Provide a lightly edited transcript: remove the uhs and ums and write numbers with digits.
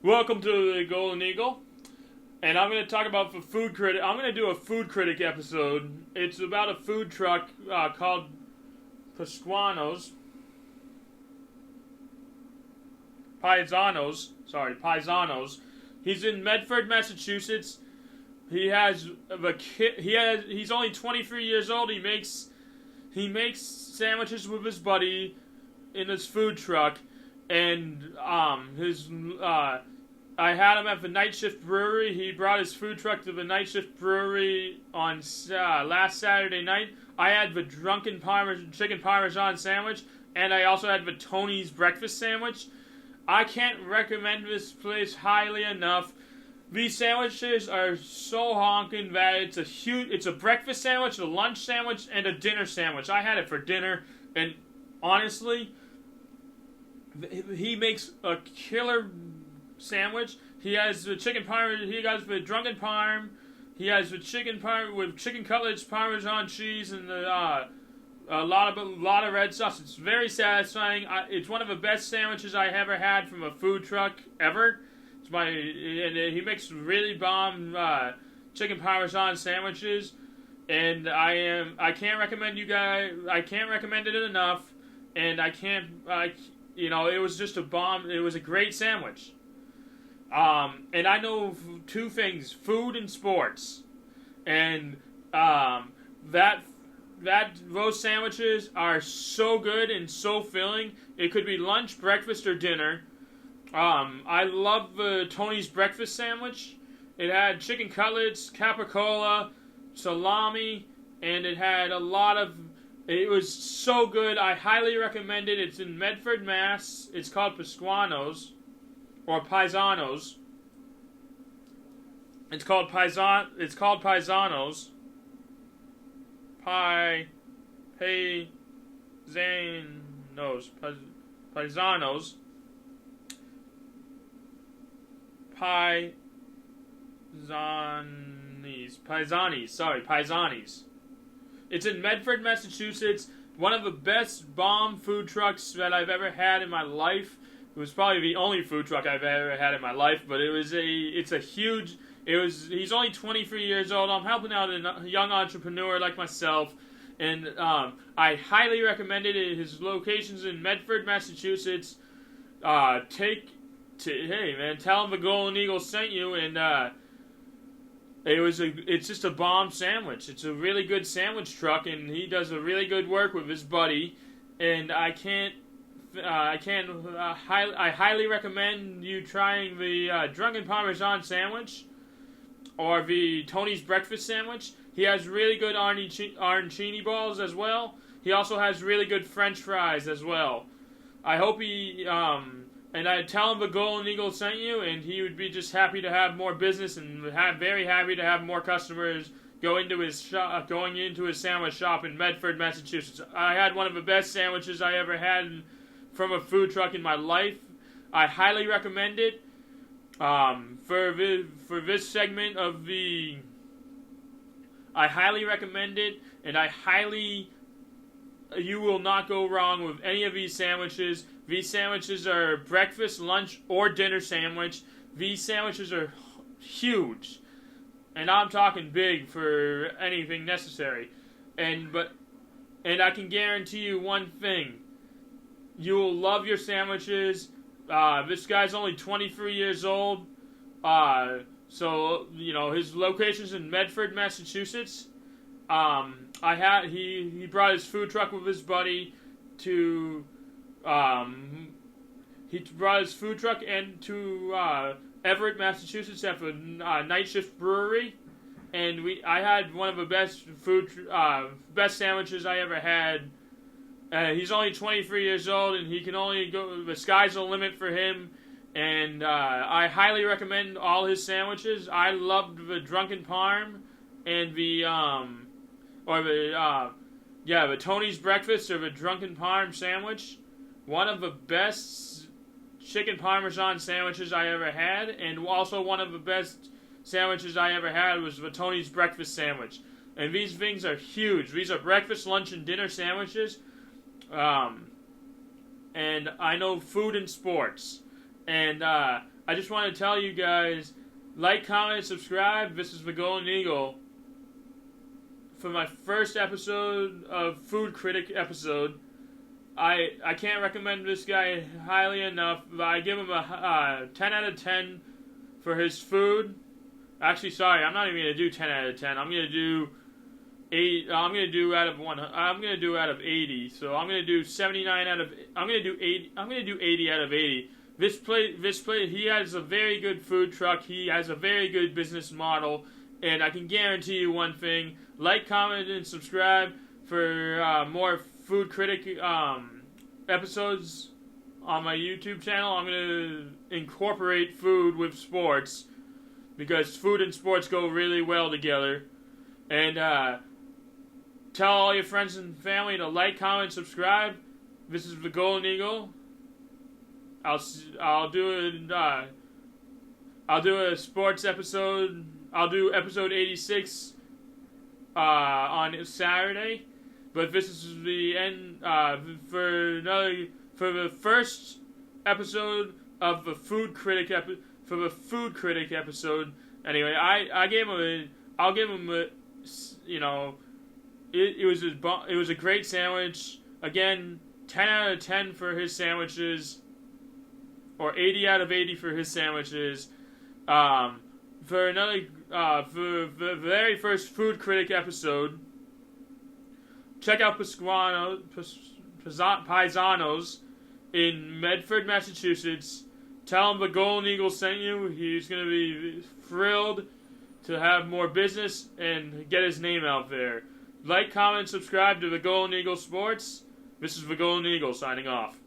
Welcome to the Golden Eagle, and I'm going to talk about the food critic. I'm going to do a food critic episode. It's about a food truck called Pasquano's, Paisanos. He's in Medford, Massachusetts. He's only 23 years old. He makes sandwiches with his buddy in his food truck, and I had him at the Night Shift Brewery. He brought his food truck to the Night Shift Brewery on last Saturday night. I had the chicken parmesan sandwich, and I also had the Tony's breakfast sandwich. I can't recommend this place highly enough. These sandwiches are so honking that it's a breakfast sandwich, a lunch sandwich, and a dinner sandwich. I had it for dinner, and honestly, he makes a killer sandwich. He has the chicken parm. He has the drunken parm. He has the chicken parm with chicken cutlets, Parmesan cheese, and a lot of red sauce. It's very satisfying. It's one of the best sandwiches I ever had from a food truck ever. And he makes really bomb chicken Parmesan sandwiches, and I can't recommend you guys. I can't recommend it enough, and it was just a bomb. It was a great sandwich. And I know two things: food and sports, and those sandwiches are so good and so filling. It could be lunch, breakfast, or dinner. I love the Tony's breakfast sandwich. It had chicken cutlets, capicola, salami, and it had it was so good. I highly recommend it. It's in Medford, Mass. It's called Pasquano's, or Paisanos. It's called Paisanos. Paisanos. Paisanis. It's in Medford, Massachusetts. One of the best bomb food trucks that I've ever had in my life. It was probably the only food truck I've ever had in my life, but he's only 23 years old. I'm helping out a young entrepreneur like myself, and I highly recommend it. His location's in Medford, Massachusetts. Hey man, tell him the Golden Eagle sent you, and it's just a bomb sandwich. It's a really good sandwich truck, and he does a really good work with his buddy, and I highly recommend you trying the drunken Parmesan sandwich or the Tony's breakfast sandwich. He has really good arancini balls as well. He also has really good French fries as well. I hope and I tell him the Golden Eagle sent you, and he would be just happy to have more business and very happy to have more customers going into his sandwich shop in Medford, Massachusetts. I had one of the best sandwiches I ever had from a food truck in my life. I highly recommend it. For this segment of I highly recommend it, and you will not go wrong with any of these sandwiches. These sandwiches are breakfast, lunch, or dinner sandwich. These sandwiches are huge, and I'm talking big for anything necessary. And I can guarantee you one thing: you will love your sandwiches. This guy's only 23 years old, so his location's in Medford, Massachusetts. He brought his food truck with his buddy to Everett, Massachusetts at the Night Shift Brewery, and I had one of the best sandwiches I ever had. He's only 23 years old, and he can only go. The sky's the limit for him, and I highly recommend all his sandwiches. I loved the drunken parm and the Tony's breakfast or the drunken parm sandwich. One of the best chicken parmesan sandwiches I ever had, and also one of the best sandwiches I ever had was the Tony's breakfast sandwich. And these things are huge. These are breakfast, lunch, and dinner sandwiches. And I know food and sports. And I just want to tell you guys, like, comment, subscribe. This is the Golden Eagle. For my first episode of Food Critic episode, I can't recommend this guy highly enough. I give him a 10 out of 10 for his food. Actually, sorry, I'm not even gonna do 10 out of 10. I'm gonna do 8. I'm gonna do out of 1. I'm gonna do out of 80. So I'm gonna do 79 out of. I'm gonna do 80. I'm gonna do 80 out of 80. This place. He has a very good food truck. He has a very good business model, and I can guarantee you one thing: like, comment, and subscribe for more Food Critic episodes on my YouTube channel. I'm gonna incorporate food with sports, because food and sports go really well together. And tell all your friends and family to like, comment, subscribe. This is the Golden Eagle. I'll do a sports episode. I'll do episode 86 on Saturday. But this is the end for the first episode of the Food Critic episode. Anyway, I'll give him a, you know, it was a great sandwich. Again, 10 out of 10 for his sandwiches, or 80 out of 80 for his sandwiches. For the very first Food Critic episode, check out Paisanos in Medford, Massachusetts. Tell him the Golden Eagle sent you. He's going to be thrilled to have more business and get his name out there. Like, comment, subscribe to the Golden Eagle Sports. This is the Golden Eagle signing off.